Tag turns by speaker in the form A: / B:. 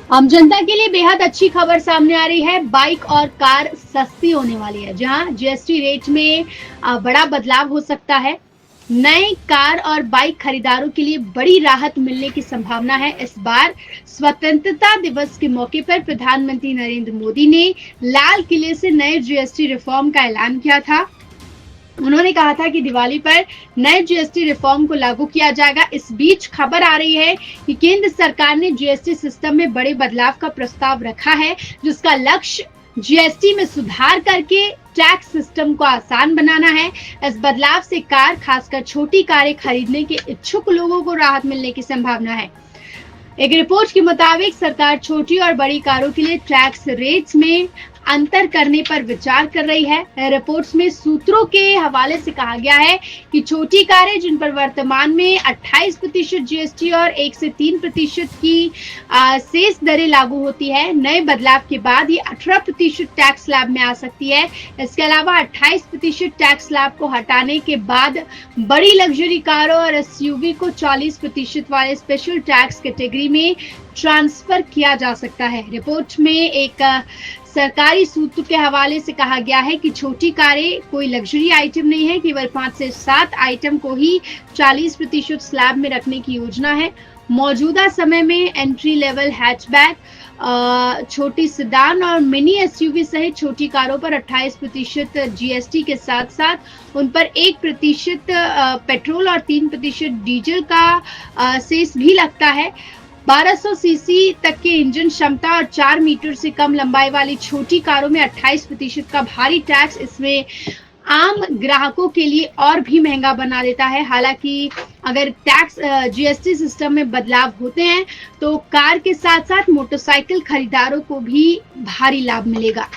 A: आम जनता के लिए बेहद अच्छी खबर सामने आ रही है। बाइक और कार सस्ती होने वाली है, जहां जीएसटी रेट में बड़ा बदलाव हो सकता है। नए कार और बाइक खरीदारों के लिए बड़ी राहत मिलने की संभावना है। इस बार स्वतंत्रता दिवस के मौके पर प्रधानमंत्री नरेंद्र मोदी ने लाल किले से नए जीएसटी रिफॉर्म का ऐलान किया था। उन्होंने कहा था कि दिवाली पर नए जीएसटी रिफॉर्म को लागू किया जाएगा। इस बीच खबर आ रही है कि केंद्र सरकार ने जीएसटी सिस्टम में बड़े बदलाव का प्रस्ताव रखा है, जिसका लक्ष्य जीएसटी में सुधार करके टैक्स सिस्टम को आसान बनाना है। इस बदलाव से कार, खासकर छोटी कारें खरीदने के इच्छुक लोगों को राहत मिलने की संभावना है। एक रिपोर्ट के मुताबिक सरकार छोटी और बड़ी कारों के लिए टैक्स रेट्स में अंतर करने पर विचार कर रही है। रिपोर्ट्स में सूत्रों के हवाले से कहा गया है कि छोटी कारें, जिन पर वर्तमान में 28% जीएसटी और 1 से 3% की शेष दरें लागू होती है, नए बदलाव के बाद ये 18% टैक्स स्लैब में आ सकती है। इसके अलावा 28% टैक्स स्लैब को हटाने के बाद बड़ी लग्जरी कारों और एसयूवी को 40% वाले स्पेशल टैक्स कैटेगरी में ट्रांसफर किया जा सकता है। रिपोर्ट में एक सरकारी सूत्र के हवाले से कहा गया है कि छोटी कारें कोई लग्जरी आइटम नहीं है, केवल 5 से 7 आइटम को ही 40% स्लैब में रखने की योजना है। मौजूदा समय में एंट्री लेवल हैचबैक, छोटी सेडान और मिनी एसयूवी सहित छोटी कारों पर 28% जीएसटी के साथ साथ उन पर 1% पेट्रोल और 3% डीजल का सेस भी लगता है। 1200 सीसी तक के इंजन क्षमता और 4 मीटर से कम लंबाई वाली छोटी कारों में 28% का भारी टैक्स इसमें आम ग्राहकों के लिए और भी महंगा बना देता है। हालांकि अगर टैक्स जीएसटी सिस्टम में बदलाव होते हैं तो कार के साथ साथ मोटरसाइकिल खरीदारों को भी भारी लाभ मिलेगा।